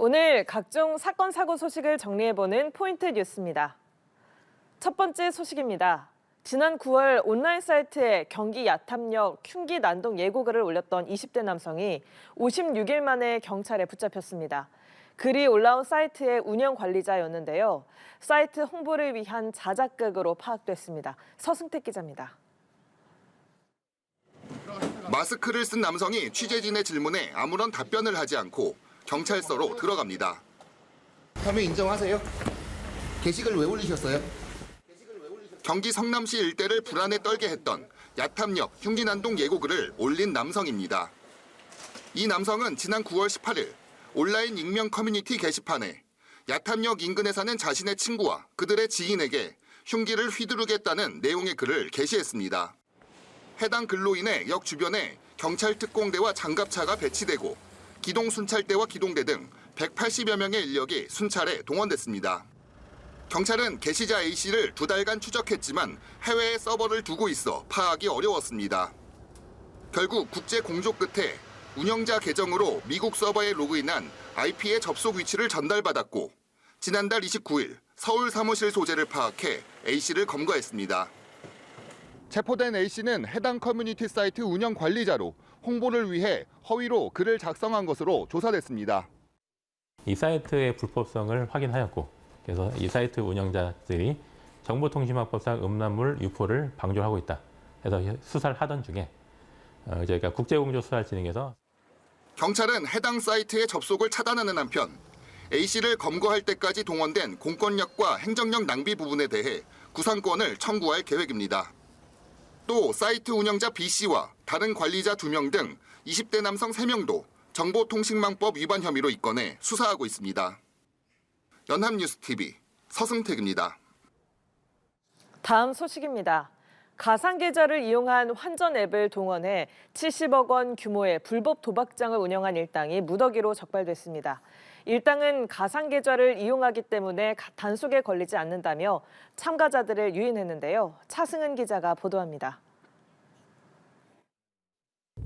오늘 각종 사건, 사고 소식을 정리해보는 포인트 뉴스입니다. 첫 번째 소식입니다. 지난 9월 온라인 사이트에 경기 야탐역 흉기 난동 예고글을 올렸던 20대 남성이 56일 만에 경찰에 붙잡혔습니다. 글이 올라온 사이트의 운영 관리자였는데요. 사이트 홍보를 위한 자작극으로 파악됐습니다. 서승택 기자입니다. 마스크를 쓴 남성이 취재진의 질문에 아무런 답변을 하지 않고 경찰서로 들어갑니다. 혐의 인정하세요? 게시글 왜 올리셨어요? 경기 성남시 일대를 불안에 떨게 했던 야탐역 흉기난동 예고글을 올린 남성입니다. 이 남성은 지난 9월 18일 온라인 익명 커뮤니티 게시판에 야탐역 인근에 사는 자신의 친구와 그들의 지인에게 흉기를 휘두르겠다는 내용의 글을 게시했습니다. 해당 글로 인해 역 주변에 경찰 특공대와 장갑차가 배치되고 기동순찰대와 기동대 등 180여 명의 인력이 순찰에 동원됐습니다. 경찰은 게시자 A씨를 2달간 추적했지만 해외에 서버를 두고 있어 파악이 어려웠습니다. 결국 국제 공조 끝에 운영자 계정으로 미국 서버에 로그인한 IP의 접속 위치를 전달받았고 지난달 29일 서울 사무실 소재를 파악해 A씨를 검거했습니다. 체포된 A씨는 해당 커뮤니티 사이트 운영 관리자로 홍보를 위해 허위로 글을 작성한 것으로 조사됐습니다. 이 사이트의 불법성을 확인하였고 그래서 이 사이트 운영자들이 정보통신망법상 음란물 유포를 방조하고 있다 해서 수사를 하던 중에 저희가 국제공조 수사를 진행해서 경찰은 해당 사이트의 접속을 차단하는 한편 A씨를 검거할 때까지 동원된 공권력과 행정력 낭비 부분에 대해 구상권을 청구할 계획입니다. 또 사이트 운영자 B씨와 다른 관리자 2명 등 20대 남성 3명도 정보통신망법 위반 혐의로 입건해 수사하고 있습니다. 연합뉴스TV 서승택입니다. 다음 소식입니다. 가상계좌를 이용한 환전 앱을 동원해 70억 원 규모의 불법 도박장을 운영한 일당이 무더기로 적발됐습니다. 일당은 가상계좌를 이용하기 때문에 단속에 걸리지 않는다며 참가자들을 유인했는데요. 차승은 기자가 보도합니다.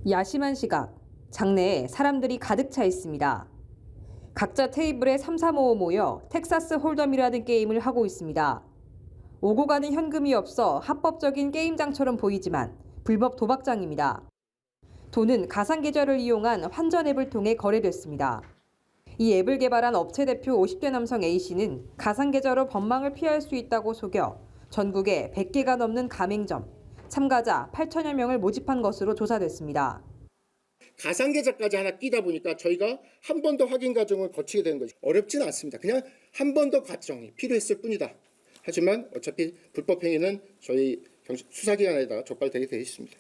야심한 시각, 장내에 사람들이 가득 차 있습니다. 각자 테이블에 3, 4, 5 모여 텍사스 홀덤이라는 게임을 하고 있습니다. 오고 가는 현금이 없어 합법적인 게임장처럼 보이지만 불법 도박장입니다. 돈은 가상계좌를 이용한 환전 앱을 통해 거래됐습니다. 이 앱을 개발한 업체 대표 50대 남성 A씨는 가상계좌로 법망을 피할 수 있다고 속여 전국에 100개가 넘는 가맹점, 참가자 8천여 명을 모집한 것으로 조사됐습니다. 가상계좌까지 하나 끼다 보니까 저희가 한 번 더 확인 과정을 거치게 되는 거죠. 어렵지는 않습니다. 그냥 한 번 더 과정이 필요했을 뿐이다. 하지만 어차피 불법 행위는 저희 수사기관에다가 적발되게 되어 있습니다.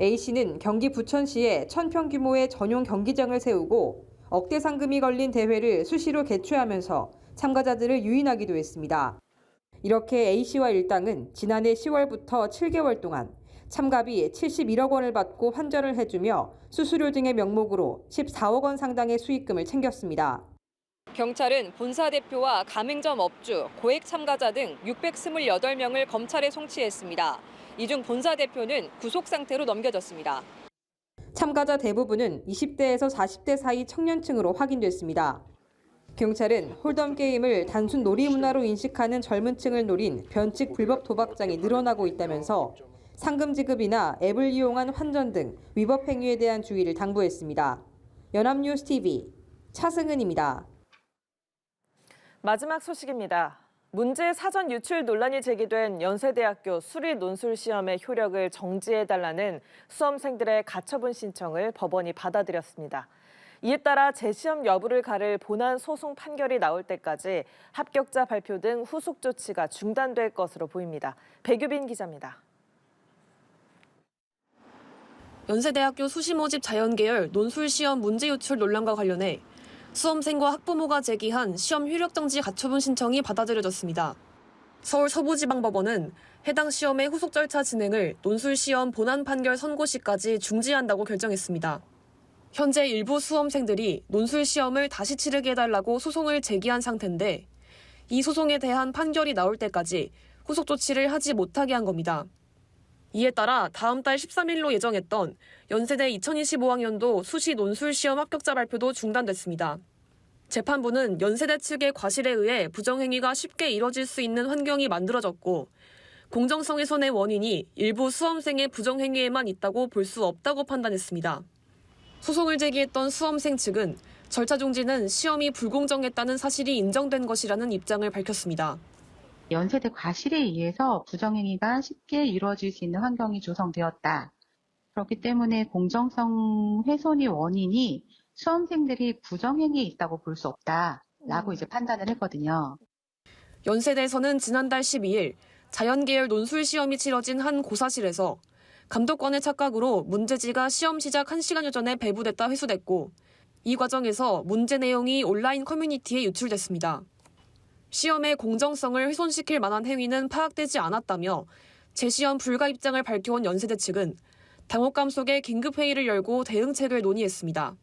A씨는 경기 부천시에 1000평 규모의 전용 경기장을 세우고 억대 상금이 걸린 대회를 수시로 개최하면서 참가자들을 유인하기도 했습니다. 이렇게 A씨와 일당은 지난해 10월부터 7개월 동안 참가비 71억 원을 받고 환전을 해주며 수수료 등의 명목으로 14억 원 상당의 수익금을 챙겼습니다. 경찰은 본사 대표와 가맹점 업주, 고액 참가자 등 628명을 검찰에 송치했습니다. 이 중 본사 대표는 구속 상태로 넘겨졌습니다. 참가자 대부분은 20대에서 40대 사이 청년층으로 확인됐습니다. 경찰은 홀덤 게임을 단순 놀이 문화로 인식하는 젊은 층을 노린 변칙 불법 도박장이 늘어나고 있다면서 상금 지급이나 앱을 이용한 환전 등 위법 행위에 대한 주의를 당부했습니다. 연합뉴스TV 차승은입니다. 마지막 소식입니다. 문제 사전 유출 논란이 제기된 연세대학교 수리 논술 시험의 효력을 정지해달라는 수험생들의 가처분 신청을 법원이 받아들였습니다. 이에 따라 재시험 여부를 가를 본안 소송 판결이 나올 때까지 합격자 발표 등 후속 조치가 중단될 것으로 보입니다. 백유빈 기자입니다. 연세대학교 수시 모집 자연계열 논술 시험 문제 유출 논란과 관련해 수험생과 학부모가 제기한 시험 효력 정지 가처분 신청이 받아들여졌습니다. 서울 서부지방법원은 해당 시험의 후속 절차 진행을 논술 시험 본안 판결 선고 시까지 중지한다고 결정했습니다. 현재 일부 수험생들이 논술 시험을 다시 치르게 해달라고 소송을 제기한 상태인데 이 소송에 대한 판결이 나올 때까지 후속 조치를 하지 못하게 한 겁니다. 이에 따라 다음 달 13일로 예정했던 연세대 2025학년도 수시 논술 시험 합격자 발표도 중단됐습니다. 재판부는 연세대 측의 과실에 의해 부정행위가 쉽게 이뤄질 수 있는 환경이 만들어졌고 공정성 훼손의 원인이 일부 수험생의 부정행위에만 있다고 볼 수 없다고 판단했습니다. 소송을 제기했던 수험생 측은 절차 중지는 시험이 불공정했다는 사실이 인정된 것이라는 입장을 밝혔습니다. 연세대 과실에 의해서 부정행위가 쉽게 이루어질 수 있는 환경이 조성되었다. 그렇기 때문에 공정성 훼손의 원인이 수험생들이 부정행위에 있다고 볼 수 없다라고 이제 판단을 했거든요. 연세대에서는 지난달 12일 자연계열 논술 시험이 치러진 한 고사실에서 감독관의 착각으로 문제지가 시험 시작 1시간여 전에 배부됐다 회수됐고 이 과정에서 문제 내용이 온라인 커뮤니티에 유출됐습니다. 시험의 공정성을 훼손시킬 만한 행위는 파악되지 않았다며 재시험 불가 입장을 밝혀온 연세대 측은 당혹감 속에 긴급회의를 열고 대응책을 논의했습니다.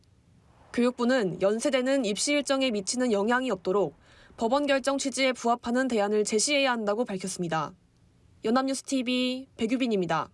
교육부는 연세대는 입시 일정에 미치는 영향이 없도록 법원 결정 취지에 부합하는 대안을 제시해야 한다고 밝혔습니다. 연합뉴스TV 백유빈입니다.